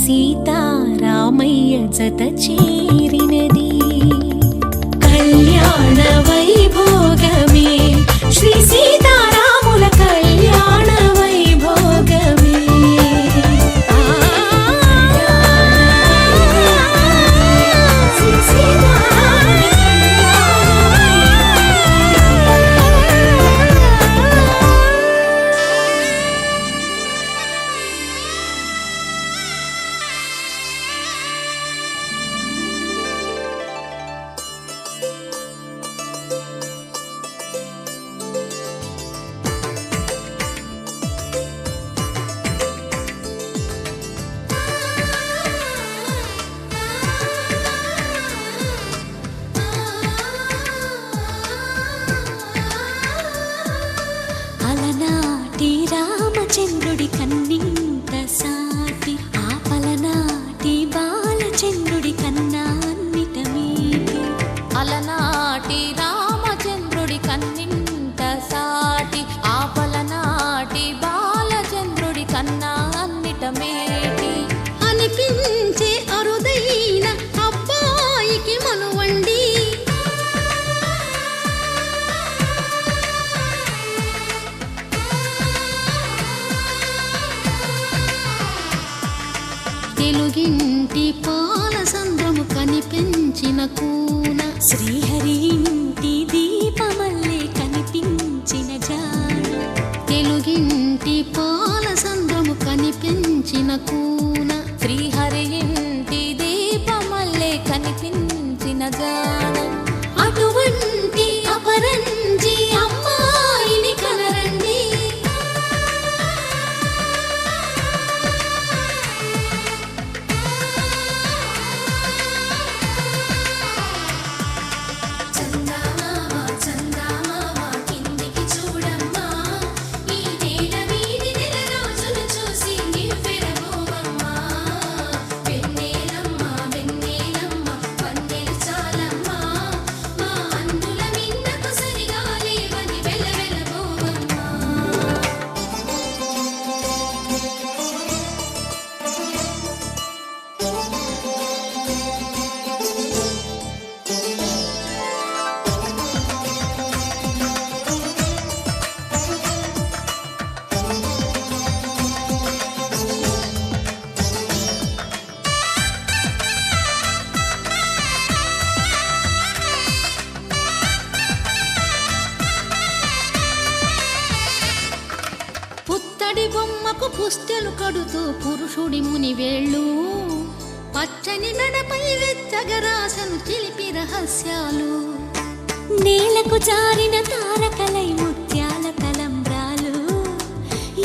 సీతారామయ్య జత చేరినది కళ్యాణ వైభోగమే శ్రీ సీతారాముల కళ్యాణ వైభోగమే రామచంద్రుడి కన్నింత సాటి ఆపలనాటి బాలచంద్రుడి కన్నా అన్నిట మీటి అలనాటి రామచంద్రుడి కన్నింత సాటి ఆపలనాటి బాలచంద్రుడి కన్నా అన్నిట మేటి అనిపించే అరుదైన అబ్బాయికి మనువండి తెలుగింటి పాలసంద్రము కనిపించిన కూన శ్రీహరి ఇంటి దీపమల్లే కనిపించిన జాన తెలుగింటి పాలసంద్రము కనిపించిన కూన శ్రీహరి ఇంటి దీపమల్లే కనిపించిన జాన అటువంటి అపరంజి అమ్మాయిని కనరండి బొమ్మకు పుస్తెలు కడుతూ పురుషుడి ముని వేళ్ళు పచ్చని మెడపై వెచ్చగరాసను చిలిపి రహస్యాలు నేలకు జారిన తారకలై ముత్యాల తలంబ్రాలు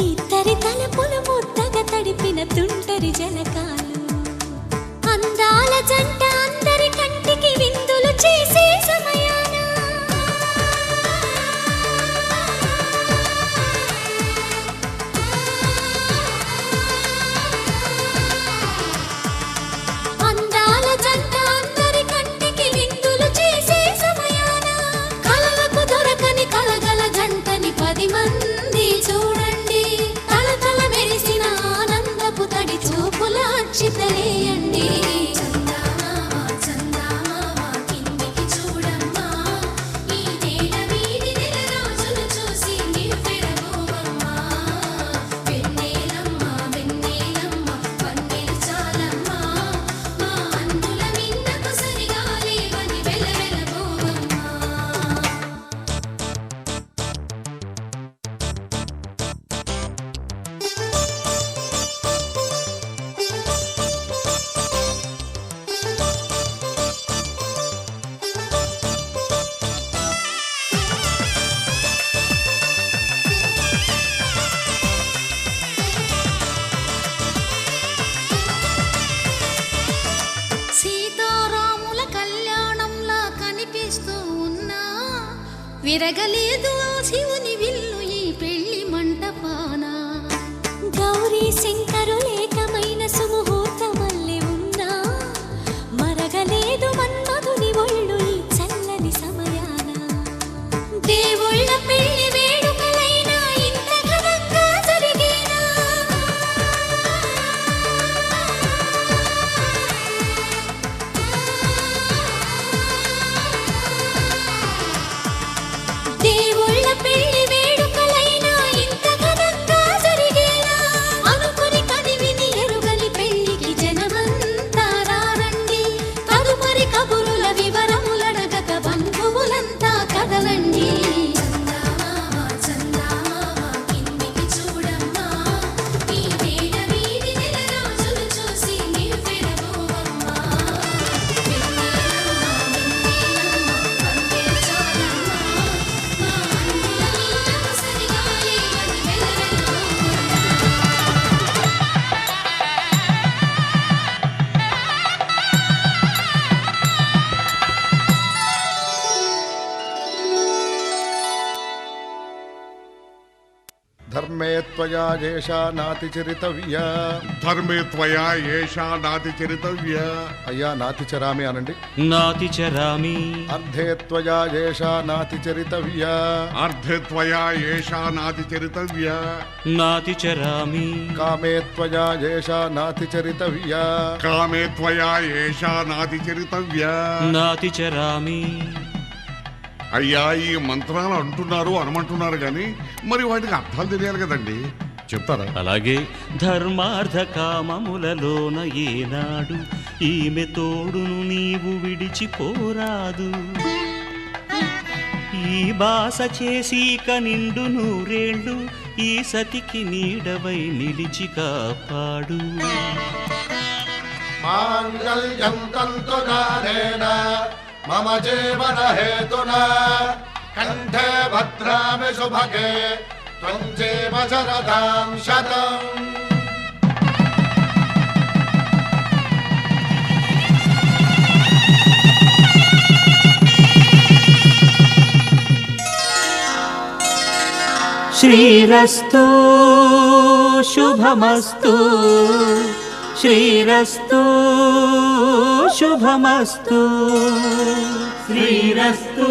ఇద్దరి తలపులు ముద్దగా తడిపిన తుంటరి జలకాలు అందాల జంట అందరి కంటికి విందులు చేసే సమయాన చితలేయండి విరగలేదు శివుని విల్లు ఈ పెళ్లి మంటపాన గౌరీ శంకరులేకమైన సుముహూర్తమల్లె ఉన్నా మరగలేదు మన్మధుని ఒళ్ళు ఈ చల్లని సమయాన దేవుళ్ళ పెళ్లి వేడుకలైనా ఇంత ఘనంగా జరిగేనా ధర్మే త్వయా ఏషా నాతి చరితవ్య. ధర్మే త్వయా ఏషా నాతి చరితవ్య. అయ్యా నాతి చరామి అనండి. నాతి చరామి. అర్ధే త్వయా ఏషా నాతి చరితవ్య. అర్ధే త్వయా ఏషా నాతి చరితవ్య. నాతి చరామి. కామే త్వయా ఏషా నాతి చరితవ్య. కామే త్వయా ఏషా నాతి చరితవ్య. నాతి చరామి. అయ్యా ఈ మంత్రాలు అంటున్నారు అనమంటున్నారు కానీ మరి వాటికి అర్థాలు తెలియాలి కదండి, చెప్తారా? అలాగే ధర్మార్థ కామములలోన ఏనాడు ఈమె తోడును నీవు విడిచిపోరాదు. ఈ బాస చేసి నిండు నూరేళ్ళు ఈ సతికి నీడవై నిలిచి కాపాడు. మాంగళ్యం తంతునానేన మమ జీవన హేతునా కంఠే భద్రామి శుభగే త్వం జీవ శరదాం శతం. శ్రీరస్తు శుభమస్తు. శ్రీరస్తు శుభమస్తు. శ్రీరస్తు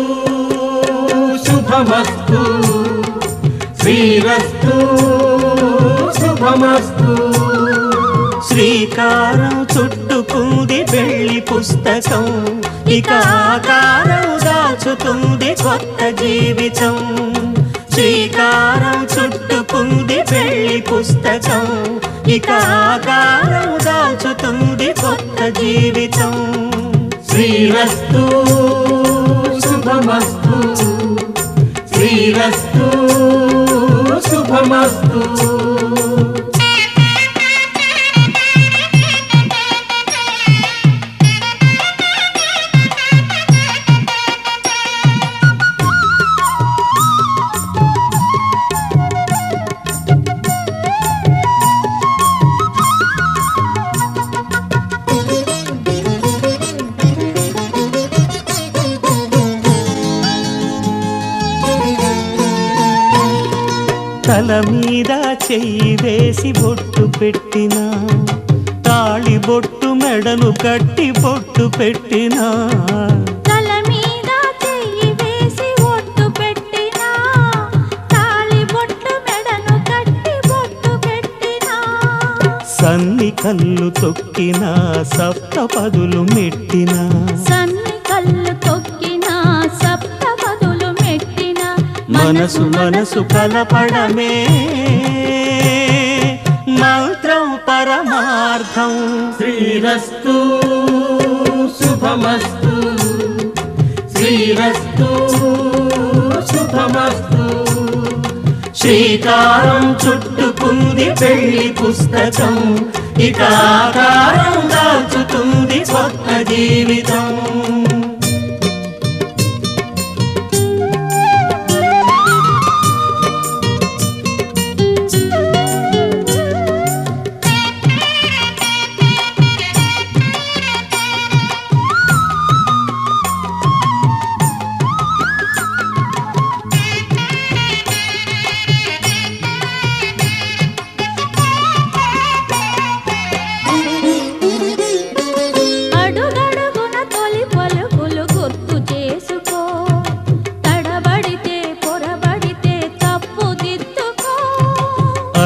శుభమస్తు. శ్రీరస్తు శుభమస్తు. శ్రీకారం చుట్టుకుంది పెళ్లి పుస్తకం, ఇక ఆకారం దాచుతుంది కొత్త జీవితం. శ్రీకారం చుట్టుకుంది పెళ్లి పుస్తకం, ఇక ఆకారం దాచుతుంది కొత్త జీవితం. శ్రీరస్తు శుభమస్తు. శ్రీరస్తు శుభమస్తు. తల మీద చెయ్యి వేసి బొట్టు పెట్టినా, తాళి బొట్టు మెడను కట్టి బొట్టు పెట్టినా. తల మీద చెయ్యి వేసి బొట్టు పెట్టినా, తాళి బొట్టు మెడను కట్టి బొట్టు పెట్టినా. సన్ని కళ్ళు తొక్కినా సప్తపదులు మెట్టినా. సన్ని కళ్ళు తొక్కినా సప్తపదులు మెట్టినా. మనసు మనసు కలపడమే మంత్రం పరమార్థం. శ్రీరస్తు శుభమస్తు. శ్రీరస్తు శుభమస్తు. శ్రీకారం చుట్టుకుంది పెళ్లి పుస్తకం, ఇక ఆకారం దాచుతుంది కొత్త జీవితం.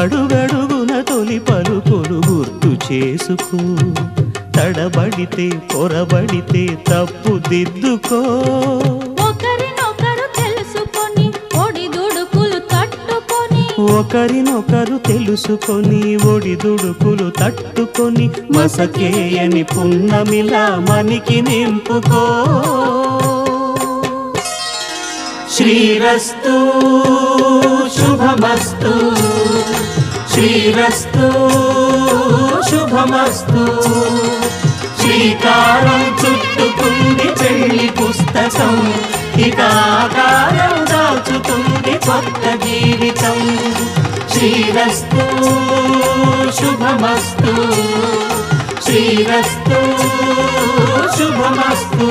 అడుగడుగున తొలి పలుకులు గుర్తు చేసుకో, తడబడితే పొరబడితే తప్పు దిద్దుకో. ఒకరినొకరు తెలుసుకొని ఒడిదుడుకులు తట్టుకొని, ఒకరినొకరు తెలుసుకొని ఒడిదుడుకులు తట్టుకొని, మసకేయని పున్నమిలా మనికి నింపుకో. శ్రీరస్తు శుభమస్తు. శ్రీరస్తు శుభమస్తు. శ్రీకారం చుట్టుకుంది పెళ్లి పుస్తకం, ఇక ఆకారం దాచుతుంది కొత్త జీవితం. శ్రీరస్తు శుభమస్తు. శ్రీరస్తు శుభమస్తు.